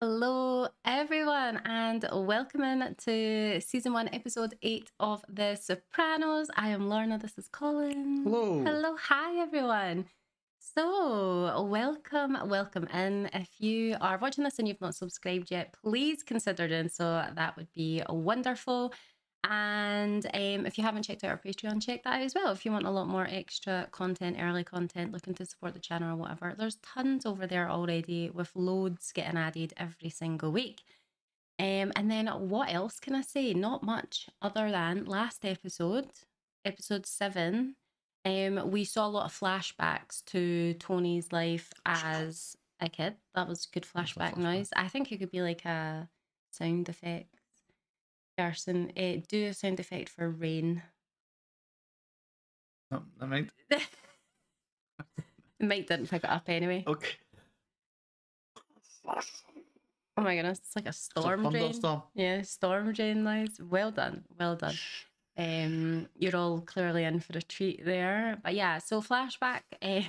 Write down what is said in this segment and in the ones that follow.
Hello, everyone, and welcome in to season 1, episode 8 of The Sopranos. I am Lorna. This is Colin. Hello. Hello, hi, everyone. So, welcome in. If you are watching this and you've not subscribed yet, please consider doing so. That would be wonderful. And if you haven't checked out our Patreon, check that out as well. If you want a lot more extra content, early content, looking to support the channel or whatever, there's tons over there already with loads getting added every single week. And then what else can I say? Not much other than last episode 7, we saw a lot of flashbacks to Tony's life as a kid. That was good flashback noise. I think it could be like a sound effect person. Do a sound effect for rain. Oh, I might. Mike didn't pick it up anyway. Okay. Oh my goodness, it's like a storm drain. Yeah, storm drain noise. Well done, well done. You're all clearly in for a treat there. But yeah, so flashback. I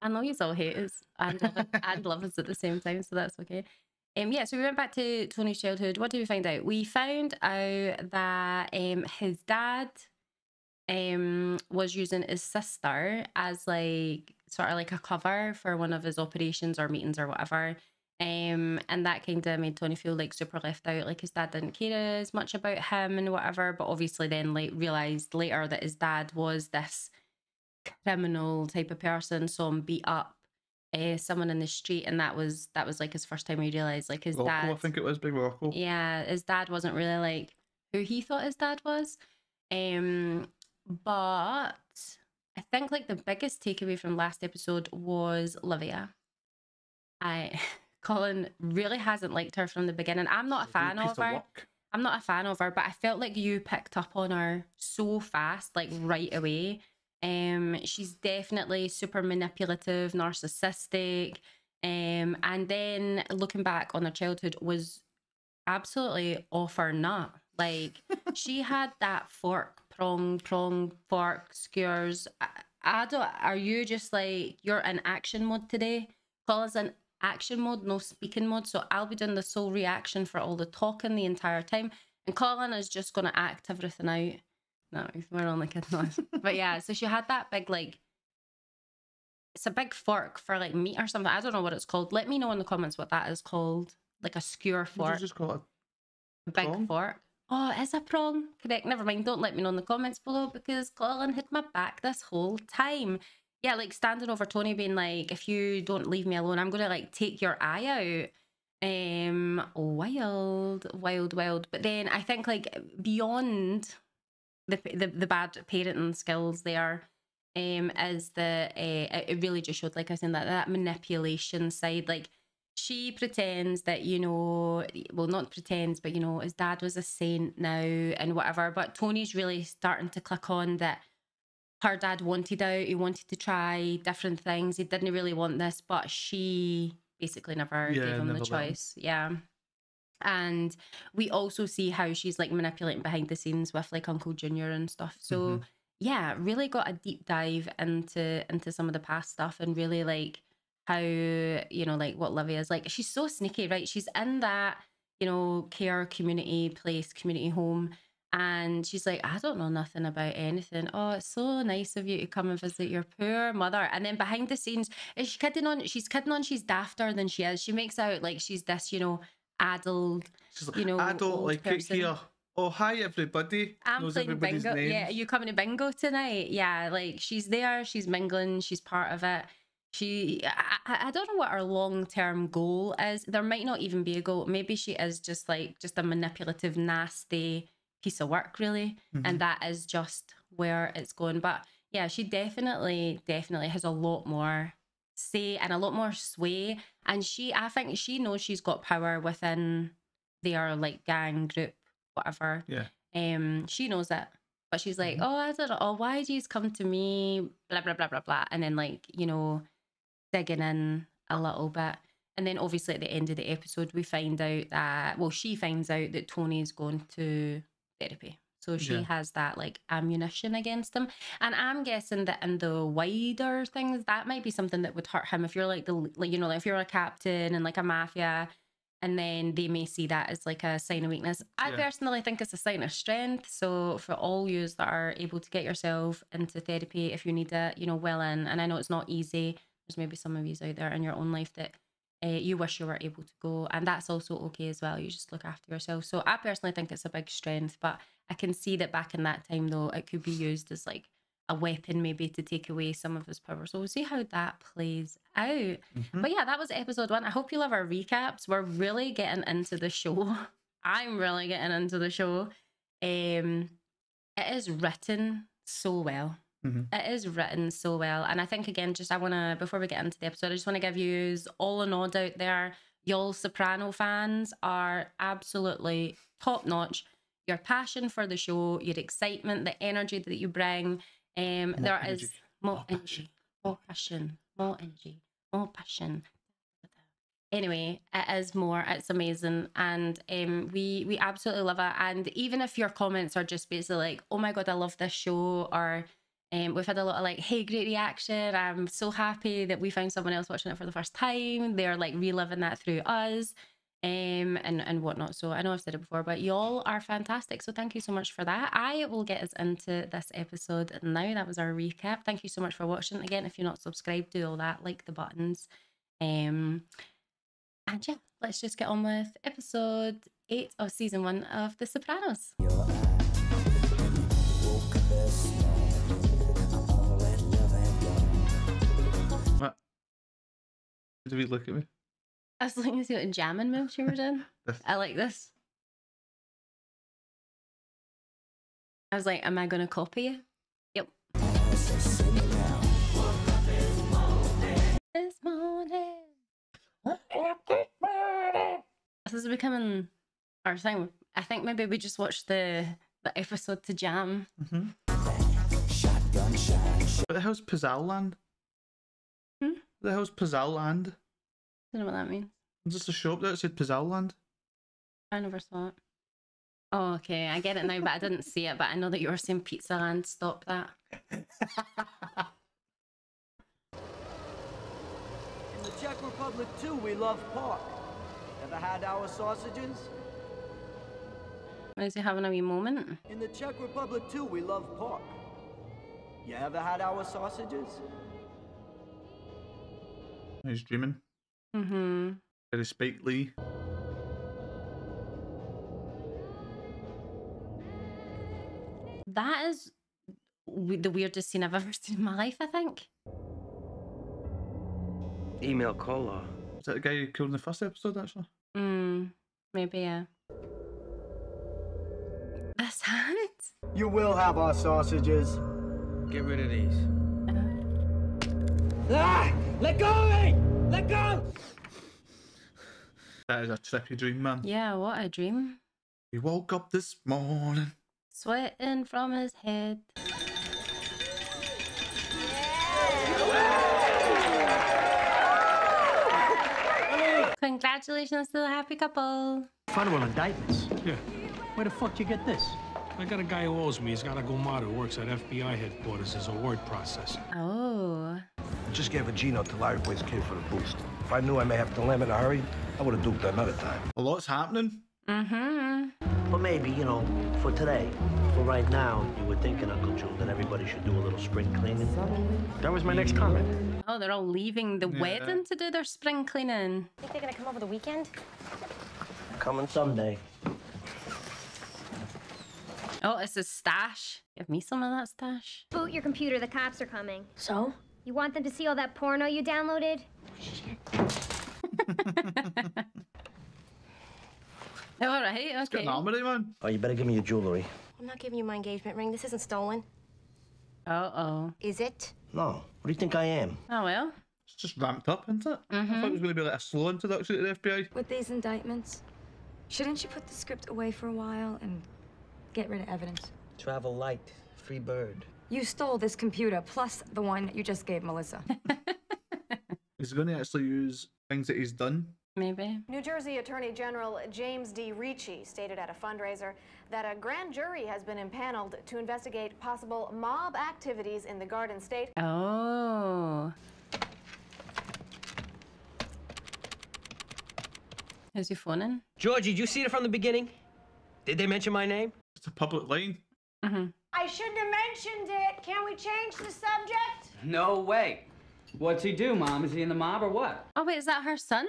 know you all hate us and love us at the same time, so that's okay. Yeah, so we went back to Tony's childhood. What did we find out? We found out that his dad was using his sister as like sort of like a cover for one of his operations or meetings or whatever. And that kind of made Tony feel like super left out, like his dad didn't care as much about him and whatever. But obviously then like realized later that his dad was this criminal type of person, saw him beat up someone in the street, and that was like his first time he realized like his Rocco, dad, I think it was Big Rocco. Yeah, his dad wasn't really like who he thought his dad was. But I think like the biggest takeaway from last episode was Livia. Colin really hasn't liked her from the beginning. I'm not a fan of her. I'm not a fan of her, but I felt like you picked up on her so fast, like right away. She's definitely super manipulative, narcissistic, and then looking back on her childhood was absolutely off her nut. Like she had that prong, fork, skewers. I don't. Are you just like you're in action mode today? Colin's in action mode, no speaking mode. So I'll be doing the sole reaction for all the talking the entire time, and Colin is just gonna act everything out. No, we're only kidding on. But yeah, so she had that big like. It's a big fork for like meat or something. I don't know what it's called. Let me know in the comments what that is called. Like a skewer fork. You just call it a big prong? Fork. Oh, it is a prong. Correct. Never mind. Don't let me know in the comments below because Colin had my back this whole time. Yeah, like standing over Tony being like, if you don't leave me alone, I'm going to like take your eye out. Wild. But then I think like beyond the bad parenting skills there, is it really just showed, like I said, that manipulation side. Like she pretends that, you know, well, not pretends, but, you know, his dad was a saint now and whatever. But Tony's really starting to click on that her dad wanted out. He wanted to try different things. He didn't really want this, but she basically never gave him the choice. Yeah. And we also see how she's like manipulating behind the scenes with like Uncle Junior and stuff. So yeah, really got a deep dive into some of the past stuff and really like how, you know, like what Livia is like. She's so sneaky, right? She's in that, you know, care community place, community home, and she's like, I don't know nothing about anything. Oh, it's so nice of you to come and visit your poor mother. And then behind the scenes, is she kidding on? She's kidding on. She's dafter than she is. She makes out like she's this, you know, adult, you know, adult like person. Here. Oh, hi everybody. I'm playing bingo. Names. Yeah, are you coming to bingo tonight? Yeah, like she's there, she's mingling, she's part of it. I don't know what her long-term goal is. There might not even be a goal. Maybe she is just like just a manipulative, nasty piece of work, really. And that is just where it's going. But yeah, she definitely has a lot more say and a lot more sway. And I think she knows she's got power within their like gang group, whatever. Yeah. She knows it. But she's like, oh, I don't know. Oh, why do you come to me? Blah, blah, blah, blah, blah. And then like, you know, digging in a little bit. And then obviously at the end of the episode, we find out that, well, she finds out that Tony's going to therapy. So she Yeah. has that like ammunition against him. And I'm guessing that in the wider things, that might be something that would hurt him if you're like like, you know, like if you're a captain and like a mafia, and then they may see that as like a sign of weakness. I Yeah. personally think it's a sign of strength. So for all yous that are able to get yourself into therapy, if you need it, you know, well in, and I know it's not easy. There's maybe some of yous out there in your own life that you wish you were able to go, and that's also okay as well. You just look after yourself. So I personally think it's a big strength, but I can see that back in that time though, it could be used as like a weapon maybe to take away some of his power. So we'll see how that plays out. But yeah, that was episode 1. I hope you love our recaps. We're really getting into the show. I'm really getting into the show. It is written so well. It is written so well. And I think, again, just I want to, before we get into the episode, I just want to give you all a nod out there. Y'all Soprano fans are absolutely top notch. Your passion for the show, your excitement, the energy that you bring. There is more energy, more passion, more energy, more passion. Anyway, it is more. It's amazing, and we absolutely love it. And even if your comments are just basically like, "Oh my god, I love this show," or we've had a lot of like, "Hey, great reaction! I'm so happy that we found someone else watching it for the first time." They're like reliving that through us. And whatnot. So I know I've said it before, but y'all are fantastic. So thank you so much for that. I will get us into this episode now. That was our recap. Thank you so much for watching. Again, if you're not subscribed, do all that, like the buttons. And yeah, let's just get on with episode 8 of season 1 of The Sopranos. What? Did we look at me? I was looking to see what jamming moves you were doing. I like this. I was like, am I going to copy you? Yep. This morning. This is becoming our thing. I think maybe we just watched the episode to jam. What the hell's Pizzal Land? What the hell's Pizzal Land? I don't know what that means. Is this a shop that said Pizzal Land? I never saw it. Oh, okay. I get it now, but I didn't see it. But I know that you were saying Pizza Land. Stop that. In the Czech Republic, too, we love pork. Ever had our sausages? Is he having a wee moment? In the Czech Republic, too, we love pork. You ever had our sausages? He's dreaming. Very Spike Lee. That is the weirdest scene I've ever seen in my life, I think. Email caller. Is that the guy who killed in the first episode, actually? Maybe, yeah. This hand? You will have our sausages. Get rid of these. Ah! Let go of me! Let go! That is a trippy dream, man. Yeah, what a dream. He woke up this morning. Sweating from his head. Congratulations to the happy couple. Federal indictments? Yeah. Where the fuck you get this? I got a guy who owes me. He's got a Gomar who works at FBI headquarters as a word processor. Oh. I just gave a Gino to Larry Boy's kid for the boost. If I knew I may have to land in a hurry, I would have duped her another time. A lot's happening. But maybe, you know, for today, for right now, you were thinking, Uncle Joe, that everybody should do a little spring cleaning. That was my next comment. Oh, they're all leaving the wedding to do their spring cleaning. Think they're gonna come over the weekend? Coming someday. Oh, it's a stash. Give me some of that stash. Boot your computer, the cops are coming. So? You want them to see all that porno you downloaded? All right, It's got okay. an armory, man. Oh, you better give me your jewelry. I'm not giving you my engagement ring. This isn't stolen. Uh-oh. Is it? No. What do you think I am? Oh, well. It's just ramped up, isn't it? I thought it was going to be like a slow introduction to the FBI. With these indictments, shouldn't you put the script away for a while and get rid of evidence? Travel light. Free bird. You stole this computer, plus the one you just gave Melissa. He's going to actually use things that he's done Maybe. New Jersey Attorney General James D. Ricci stated at a fundraiser that a grand jury has been impaneled to investigate possible mob activities in the Garden State. Oh. Who's your phone in? Georgie, did you see it from the beginning? Did they mention my name? It's a public line. I shouldn't have mentioned it. Can we change the subject? No way. What's he do, Mom? Is he in the mob or what? Oh, wait, is that her son?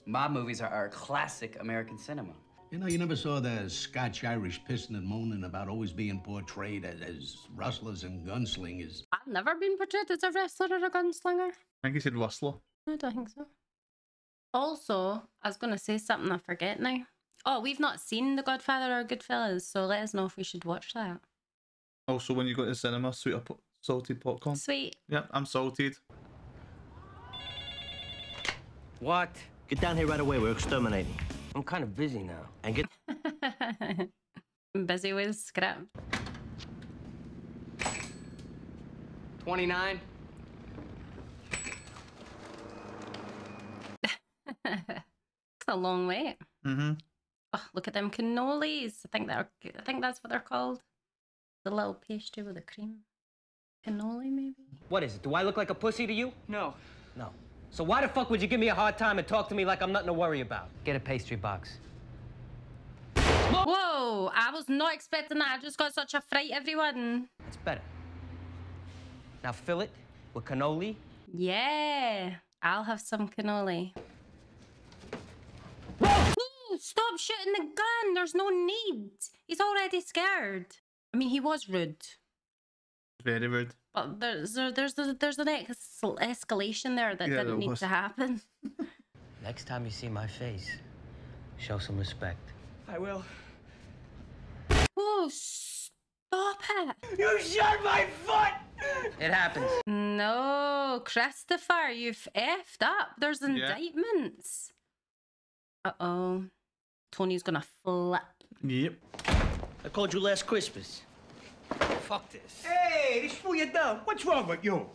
Mob movies are classic American cinema. You know, you never saw the Scotch-Irish pissing and moaning about always being portrayed as rustlers and gunslingers. I've never been portrayed as a wrestler or a gunslinger. I think he said rustler. I don't think so. Also, I was going to say something I forget now. Oh, we've not seen The Godfather or Goodfellas, so let us know if we should watch that. Also, when you go to the cinema, sweet or salted popcorn. Sweet. Yep, I'm salted. What? Get down here right away. We're exterminating. I'm kind of busy now. And get... I'm busy with script. 29. It's a long wait. Oh, look at them cannolis. I think that's what they're called. The little pastry with the cream. Cannoli, maybe? What is it? Do I look like a pussy to you? No. No. So why the fuck would you give me a hard time and talk to me like I'm nothing to worry about? Get a pastry box. Whoa! I was not expecting that. I just got such a fright, everyone. It's better. Now fill it with cannoli. Yeah. I'll have some cannoli. Ooh, stop shooting the gun. There's no need. He's already scared. I mean, he was rude. Very rude. But there's an escalation there that didn't need to happen. Next time you see my face, show some respect. I will. Whoa, stop it. You shot my foot! It happens. No, Christopher, you've effed up. There's indictments. Uh-oh. Tony's gonna flip. Yep. I called you last Christmas. Fuck this. Hey, this fool you dumb. What's wrong with you?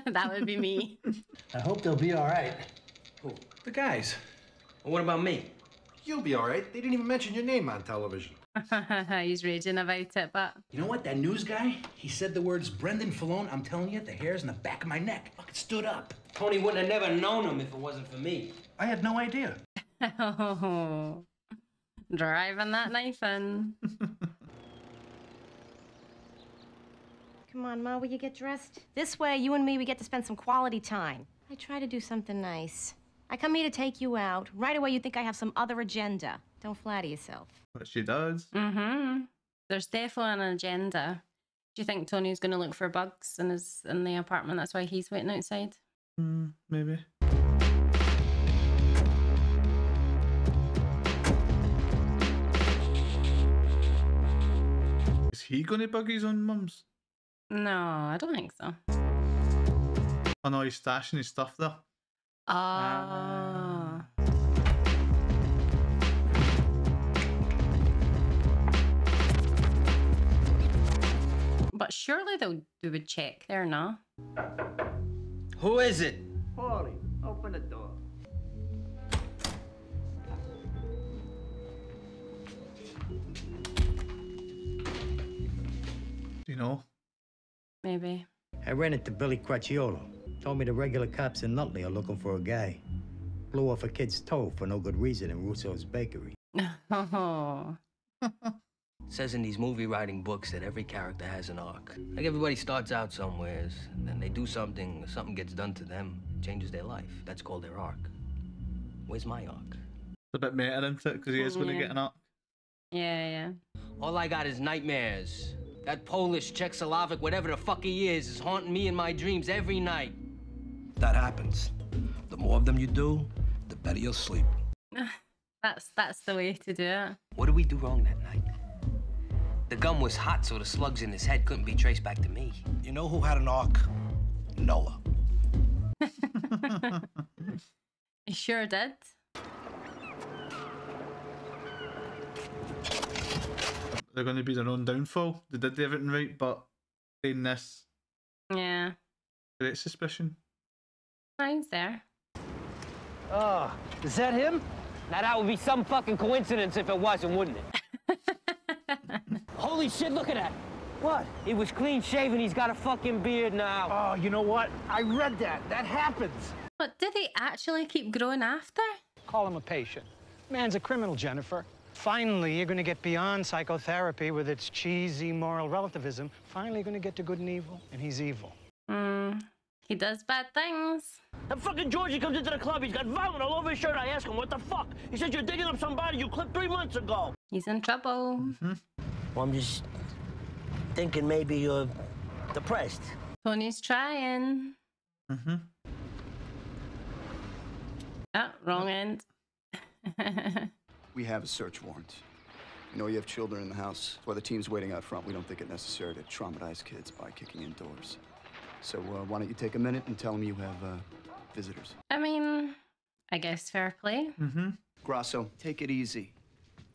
That would be me. I hope they'll be all right. Who? The guys. Well, what about me? You'll be all right. They didn't even mention your name on television. He's raging about it, but... You know what? That news guy, he said the words Brendan Fallone. I'm telling you, the hairs on the back of my neck fucking stood up. Tony wouldn't have never known him if it wasn't for me. I had no idea. Oh, driving that knife in. Come on, Ma, will you get dressed? This way, you and me, we get to spend some quality time. I try to do something nice. I come here to take you out. Right away, you think I have some other agenda. Don't flatter yourself. But she does. There's definitely an agenda. Do you think Tony's going to look for bugs in the apartment? That's why he's waiting outside? Maybe. Is he going to bug his own mums? No, I don't think so. Oh no, he's stashing his stuff there. Ah. But surely they would check there, no? Who is it? Paulie, open the door. Do you know? Maybe. I ran into Billy Cracciolo. Told me the regular cops in Nutley are looking for a guy. Blew off a kid's toe for no good reason in Russo's bakery. Oh. Says in these movie writing books that every character has an arc. Like everybody starts out somewheres, and then they do something gets done to them, changes their life. That's called their arc. Where's my arc? It's a bit meta, isn't it? Because he is going to get an arc. Yeah. All I got is nightmares. That Polish, Czechoslovac, whatever the fuck he is haunting me in my dreams every night. That happens. The more of them you do, the better you'll sleep. That's the way to do it. What did we do wrong that night? The gun was hot, so the slugs in his head couldn't be traced back to me. You know who had an arc? Noah. He sure did. They're going to be their own downfall. They did everything right, but in this, Yeah. great suspicion. Mine's there. Oh, is that him? Now that would be some fucking coincidence if it wasn't, wouldn't it? Holy shit, look at that. What? He was clean shaven, he's got a fucking beard now. Oh, you know what? I read that. That happens. But did he actually keep growing after? Call him a patient. Man's a criminal, Jennifer. Finally, you're going to get beyond psychotherapy with its cheesy moral relativism. Finally, you're going to get to good and evil, and he's evil. He does bad things. That fucking Georgie comes into the club, he's got vomit all over his shirt. I ask him, what the fuck? He says, you're digging up somebody you clipped 3 months ago. He's in trouble. Well, I'm just thinking maybe you're depressed. Tony's trying. Oh, wrong end. We have a search warrant. You know you have children in the house. While the team's waiting out front, we don't think it necessary to traumatize kids by kicking indoors. So why don't you take a minute and tell them you have visitors? I mean, I guess fair play. Grasso, take it easy.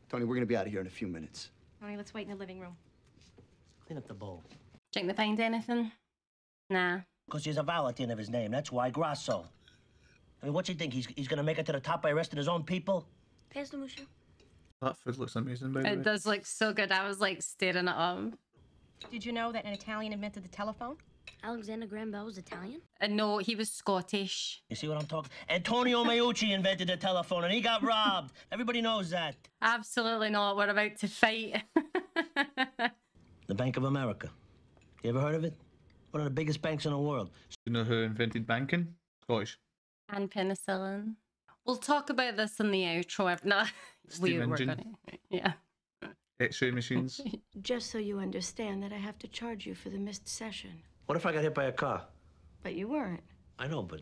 Tony, we're gonna be out of here in a few minutes. Tony, let's wait in the living room. Clean up the bowl. Think they find anything? Nah. Because there's a vowel at the end of his name. That's why Grasso. I mean, what's he think? He's gonna make it to the top by arresting his own people? Pass the mushu. That food looks amazing, by the way. It does look so good. I was like staring at him. Did you know that an Italian invented the telephone? Alexander Graham Bell was Italian? No, he was Scottish. You see what I'm talking? Antonio Meucci invented the telephone and he got robbed. Everybody knows that. Absolutely not. We're about to fight. The Bank of America. You ever heard of it? One of the biggest banks in the world. You know who invented banking? Scottish. And penicillin. We'll talk about this in the outro. No, we're gonna. Yeah. X-ray machines. Just so you understand that I have to charge you for the missed session. What if I got hit by a car? But you weren't. I know, but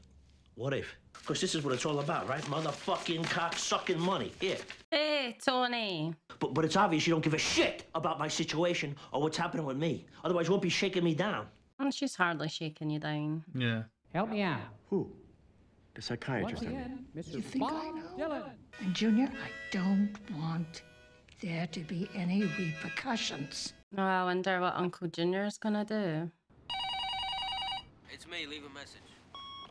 what if? Because this is what it's all about, right? Motherfucking cock-sucking money. Here. Hey, Tony. But it's obvious you don't give a shit about my situation or what's happening with me. Otherwise, you won't be shaking me down. And she's hardly shaking you down. Yeah. Help me out. Who? The psychiatrist. Once again, Mr. You think I know? Dylan. And Junior, I don't want there to be any repercussions. Oh, I wonder what Uncle Junior's gonna do. It's me, leave a message.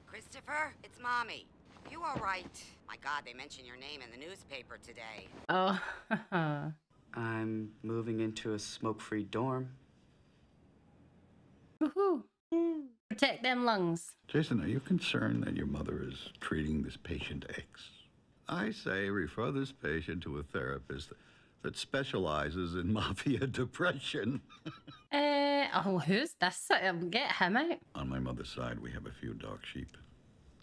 Christopher, it's Mommy. You all right? My God, they mentioned your name in the newspaper today. Oh. I'm moving into a smoke-free dorm. Woohoo. Protect them lungs. Jason, are you concerned that your mother is treating this patient X? I say refer this patient to a therapist that specializes in mafia depression. Oh, who's this? Get him out. On my mother's side, we have a few dark sheep.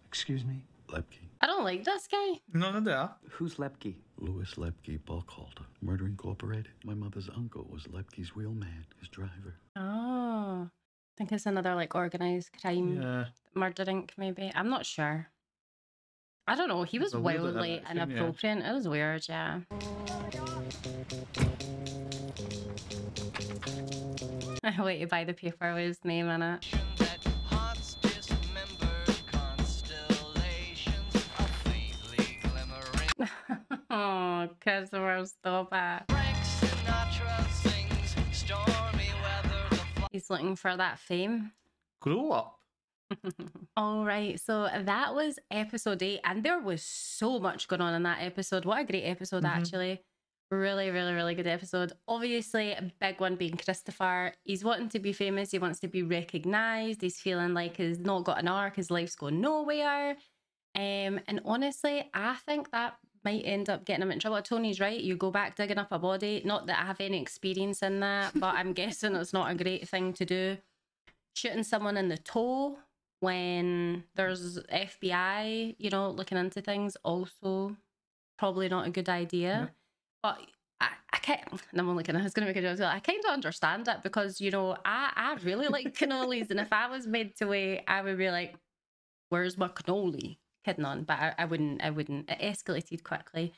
Excuse me? Lepke. I don't like this guy. No, they are. Who's Lepke? Louis Lepke Buckhalter, Murder Incorporated. My mother's uncle was Lepke's wheelman, his driver. Oh. I think it's another like organized crime. Yeah. Murder Inc. maybe. I'm not sure. I don't know. He was It's a weird wildly action, yeah. inappropriate. It was weird, yeah. I wait to buy the paper with his name in it. Oh, because we're so bad. He's looking for that fame. Grow up. All right, so that was episode 8, and there was so much going on in that episode. What a great episode, actually. Really, really, really good episode. Obviously, a big one being Christopher. He's wanting to be famous. He wants to be recognised. He's feeling like he's not got an arc. His life's going nowhere. And honestly, I think that might end up getting him in trouble. Tony's right. You go back digging up a body. Not that I have any experience in that, but I'm guessing it's not a great thing to do. Shooting someone in the toe when there's FBI, you know, looking into things, also probably not a good idea. But I can't, and I'm only kidding, I was going to make a joke. I kind of understand it because, you know, I really like cannolis, and if I was made to wait, I would be like, where's my cannoli? Kidding on, but I wouldn't. It escalated quickly.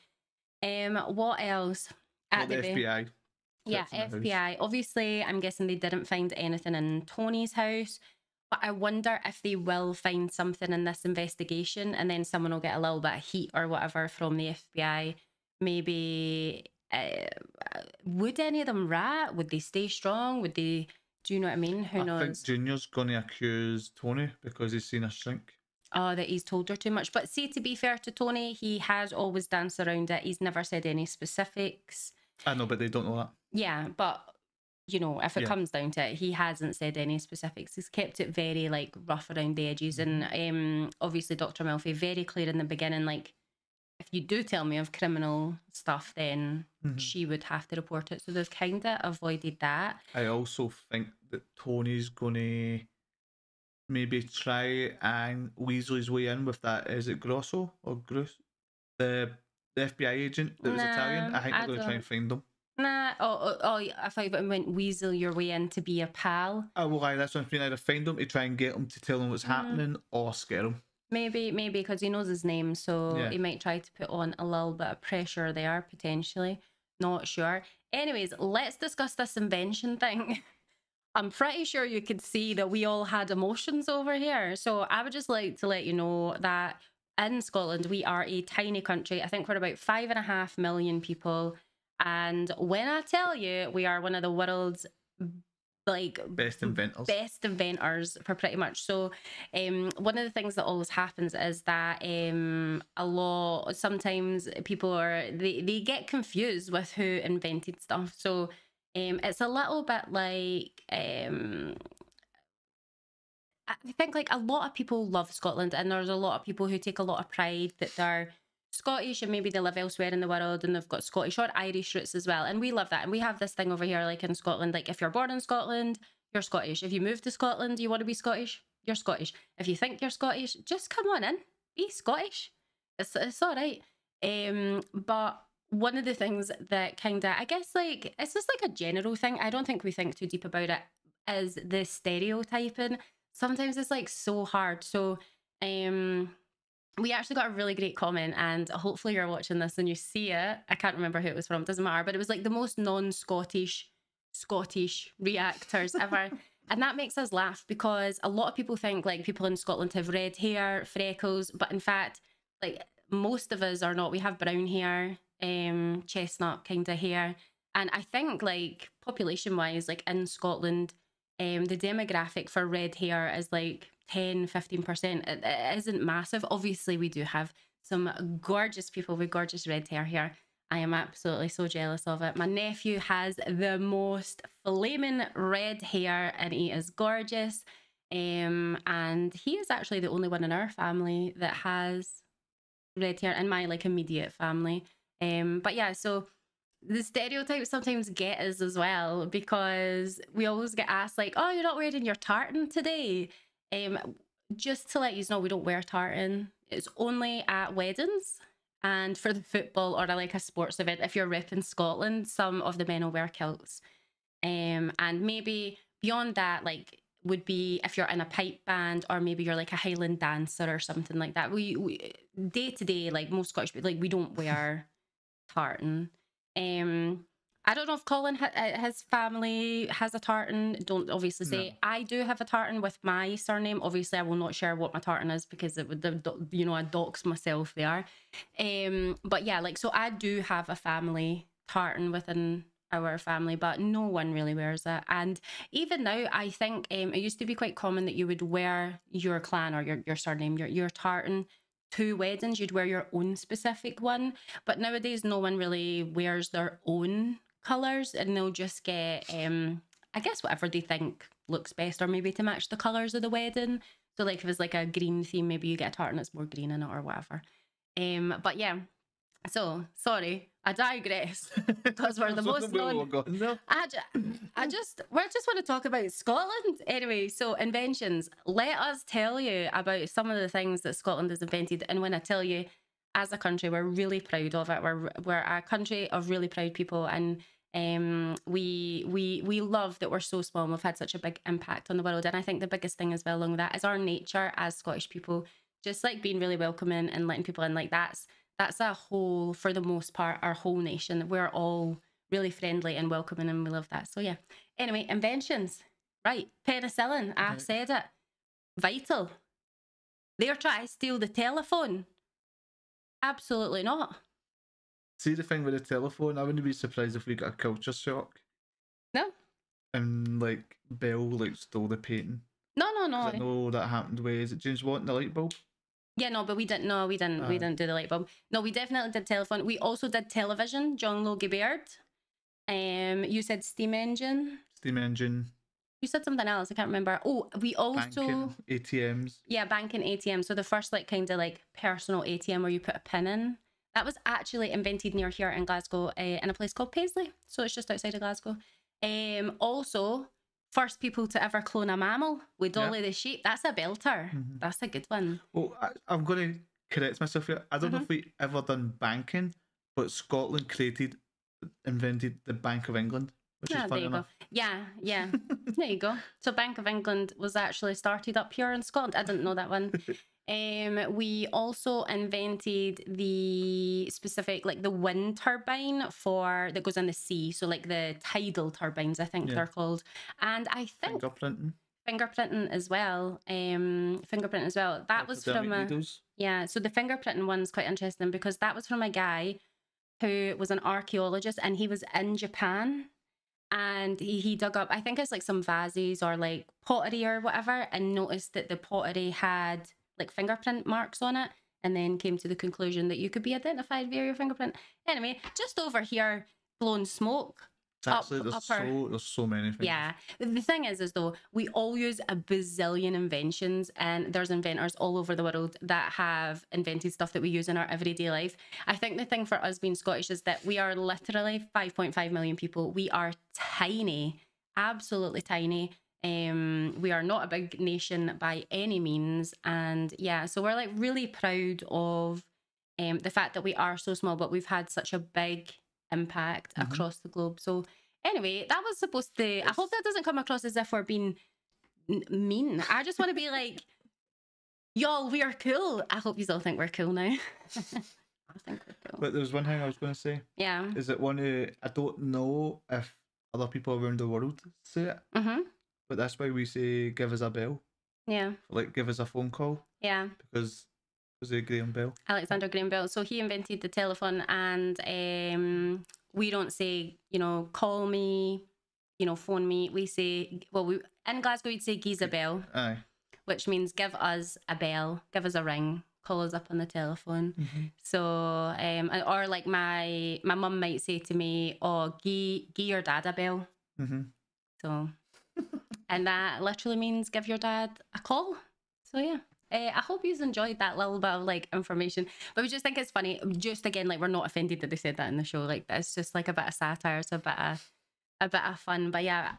What else? At the FBI. Yeah, FBI. Obviously, I'm guessing they didn't find anything in Tony's house, but I wonder if they will find something in this investigation, and then someone will get a little bit of heat or whatever from the FBI. Maybe, would any of them rat? Would they stay strong? Would they, do you know what I mean? Who knows? I think Junior's going to accuse Tony because he's seen a shrink. that he's told her too much. But see, to be fair to Tony, he has always danced around it. He's never said any specifics. I know, but they don't know that. Yeah, but you know, if it comes down to it, he hasn't said any specifics. He's kept it very like rough around the edges, and obviously Dr. Melfi very clear in the beginning, like, if you do tell me of criminal stuff, then she would have to report it. So they've kind of avoided that. I also think that Tony's gonna maybe try and weasel his way in with that. Is it Grosso or Grus? The FBI agent that was Italian. I think they're going to try and find him. Nah, I thought it meant weasel your way in to be a pal. Oh, well, aye, that's what I'm saying. Either find him to try and get him to tell him what's happening, or scare him. Maybe, because he knows his name, so Yeah. he might try to put on a little bit of pressure there, potentially. Not sure. Anyways, let's discuss this invention thing. I'm pretty sure you could see that we all had emotions over here. So I would just like to let you know that in Scotland, we are a tiny country. I think we're about 5.5 million people. And when I tell you we are one of the world's like best inventors for pretty much. So one of the things that always happens is that sometimes people they get confused with who invented stuff. So it's a little bit like I think like a lot of people love Scotland, and there's a lot of people who take a lot of pride that they're Scottish and maybe they live elsewhere in the world and they've got Scottish or Irish roots as well. And we love that. And we have this thing over here, like in Scotland, like if you're born in Scotland, you're Scottish. If you move to Scotland, you want to be Scottish, you're Scottish. If you think you're Scottish, just come on in, be Scottish. It's all right. But one of the things that kind of, I guess, like, it's just like a general thing. I don't think we think too deep about it, is the stereotyping. Sometimes it's like so hard. So, we actually got a really great comment, and hopefully you're watching this and you see it. I can't remember who it was from, it doesn't matter, but it was like the most non-Scottish reactors ever. And that makes us laugh, because a lot of people think like people in Scotland have red hair, freckles, but in fact, like most of us are not. We have brown hair, chestnut kind of hair. And I think like population-wise, like in Scotland, the demographic for red hair is like 10-15%. It isn't massive. Obviously we do have some gorgeous people with gorgeous red hair here. I am absolutely so jealous of it. My nephew has the most flaming red hair and he is gorgeous, and he is actually the only one in our family that has red hair, in my like immediate family. But yeah, so the stereotypes sometimes get us as well, because we always get asked like, oh, you're not wearing your tartan today. Just to let you know, we don't wear tartan. It's only at weddings and for the football or like a sports event. If you're repping Scotland, some of the men will wear kilts. And maybe beyond that, like, would be if you're in a pipe band, or maybe you're like a Highland dancer or something like that. We day to day, like most Scottish people, like we don't wear tartan. I don't know if Colin, his family has a tartan. Don't obviously say. No. I do have a tartan with my surname. Obviously, I will not share what my tartan is, because it would, you know, I dox myself there. But yeah, like, so I do have a family tartan within our family, but no one really wears it. And even now, I think it used to be quite common that you would wear your clan or your surname, your tartan, to weddings. You'd wear your own specific one. But nowadays, no one really wears their own colours, and they'll just get I guess whatever they think looks best, or maybe to match the colours of the wedding. So like if it's like a green theme, maybe you get a tartan that's more green in it or whatever. But yeah, so sorry, I digress, because we're the most no. we just want to talk about Scotland anyway. So inventions, let us tell you about some of the things that Scotland has invented. And when I tell you, as a country, we're really proud of it. We're a country of really proud people, and we love that we're so small and we've had such a big impact on the world. And I think the biggest thing as well along that is our nature as Scottish people, just like being really welcoming and letting people in. Like that's a whole, for the most part, our whole nation. We're all really friendly and welcoming, and we love that. So yeah. Anyway, inventions. Right, penicillin. I said it. Vital. They're trying to steal the telephone. Absolutely not. See, the thing with the telephone, I wouldn't be surprised if we got a culture shock. No. And like Bell like stole the painting. No. I know that happened with, is it James Watt and the light bulb? Yeah, no, but we didn't. No, we didn't. We didn't do the light bulb. No, we definitely did telephone. We also did television. John Logie Baird. You said steam engine. Steam engine. You said something else. I can't remember. Oh, we also Banking, ATMs. Yeah, banking ATM. So the first like kind of like personal ATM where you put a pin in. That was actually invented near here in Glasgow, in a place called Paisley. So it's just outside of Glasgow. Also, first people to ever clone a mammal with Dolly the sheep. That's a belter. That's a good one. Well, I'm going to correct myself here. I don't know if we ever done banking, but Scotland invented the Bank of England, which is There funny you enough. go. Yeah. There you go. So Bank of England was actually started up here in Scotland. I didn't know that one. We also invented the specific, like the wind turbine that goes in the sea. So like the tidal turbines, I think they're called. And I think fingerprinting as well. That was from so the fingerprinting one's quite interesting because that was from a guy who was an archaeologist and he was in Japan. And he dug up, I think it's like some vases or like pottery or whatever, and noticed that the pottery had like fingerprint marks on it, and then came to the conclusion that you could be identified via your fingerprint. Anyway, just over here, blowing smoke. Actually, there's so many things. Yeah. The thing is though, we all use a bazillion inventions, and there's inventors all over the world that have invented stuff that we use in our everyday life. I think the thing for us being Scottish is that we are literally 5.5 million people. We are tiny, absolutely tiny. We are not a big nation by any means. And yeah, so we're like really proud of the fact that we are so small, but we've had such a big impact across the globe. So anyway, that was supposed to, I hope that doesn't come across as if we're being mean. I just want to be like, y'all, we are cool. I hope you all think we're cool now. I think we're cool. But there's one thing I was going to say. Yeah. Is it I don't know if other people around the world say it, but that's why we say give us a bell. Yeah. Like give us a phone call. Yeah. Because was it Graham Bell? Alexander Graham Bell. So he invented the telephone, and we don't say, call me, phone me. We say, in Glasgow we'd say gi's a bell. Aye. Which means give us a bell, give us a ring, call us up on the telephone. So, or like my mum might say to me, oh, gie your dad a bell. So, and that literally means give your dad a call. So yeah. I hope you've enjoyed that little bit of like information, but we just think it's funny. Just again, like we're not offended that they said that in the show. Like it's just like a bit of satire, it's a bit of fun. But yeah,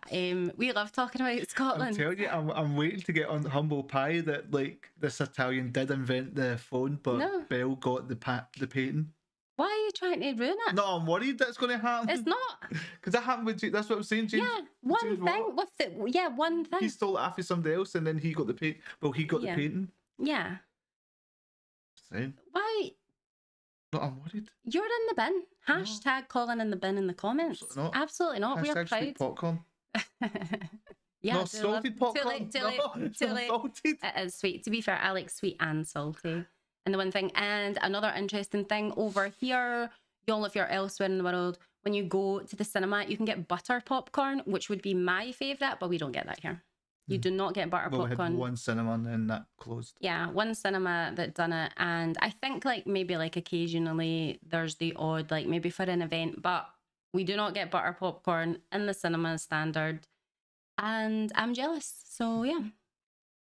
we love talking about Scotland. I'm telling you, I'm waiting to get on Humble Pie that like this Italian did invent the phone, but Bell got the patent. Why are you trying to ruin it? No, I'm worried that's going to happen. It's not. Because that happened with that's what I'm saying, James. Yeah, one thing. He stole it after somebody else, and then he got the patent. Well, he got the patent. Yeah. Same. Why? No, I'm worried. You're in the bin. Hashtag Colin in the bin in the comments. Absolutely not. We are proud. Sweet popcorn. Yeah, not salted popcorn. Too late. It is sweet. To be fair, I like sweet and salty. And the one thing, and another interesting thing over here, y'all, if you're elsewhere in the world, when you go to the cinema, you can get butter popcorn, which would be my favourite, but we don't get that here. You do not get butter popcorn. We had one cinema and then that closed. Yeah, one cinema that done it, and I think like maybe like occasionally there's the odd like maybe for an event, but we do not get butter popcorn in the cinema standard, and I'm jealous. So yeah.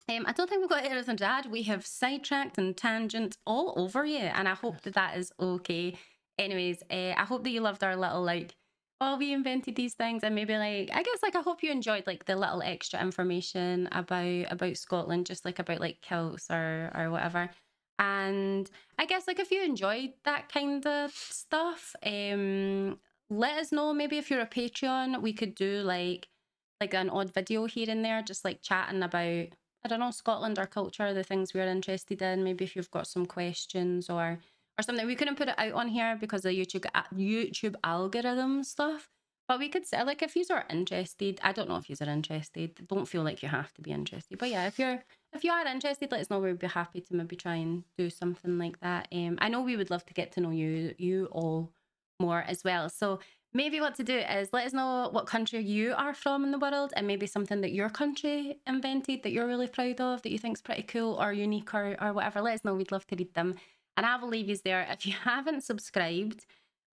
I don't think we've got anything to add. We have sidetracked and tangent all over you, and I hope that is okay. Anyways, I hope that you loved our little like, oh, we invented these things, and maybe like I guess like I hope you enjoyed like the little extra information about Scotland, just like about like kilts or whatever. And I guess like if you enjoyed that kind of stuff, let us know. Maybe if you're a Patreon, we could do like an odd video here and there, just like chatting about, I don't know, Scotland or culture, the things we're interested in. Maybe if you've got some questions or something. We couldn't put it out on here because of YouTube algorithm stuff. But we could say, like, if you are interested, I don't know if you are interested. Don't feel like you have to be interested. But yeah, if you are interested, let us know. We'd be happy to maybe try and do something like that. I know we would love to get to know you all more as well. So maybe what to do is let us know what country you are from in the world, and maybe something that your country invented that you're really proud of, that you think's pretty cool or unique or whatever. Let us know. We'd love to read them. And I will leave you there. If you haven't subscribed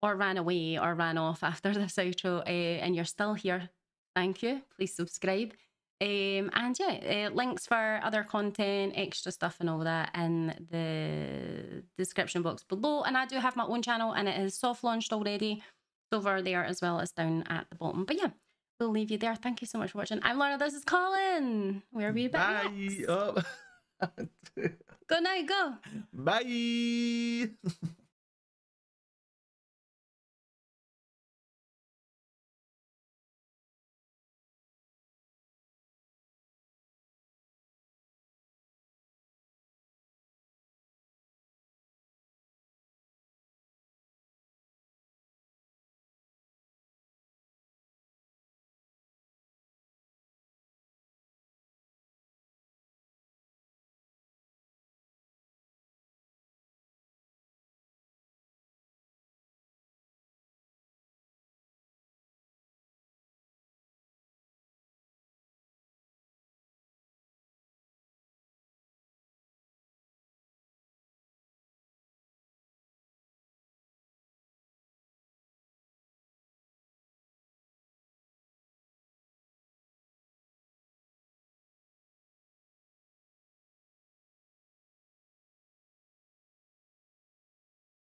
or ran away or ran off after this outro and you're still here, thank you. Please subscribe. And yeah, links for other content, extra stuff and all that in the description box below. And I do have my own channel, and it is soft launched already. It's over there as well as down at the bottom. But yeah, we'll leave you there. Thank you so much for watching. I'm Lorna, this is Colin. We're WeeBitLorna. Bye. Good night, go. Bye.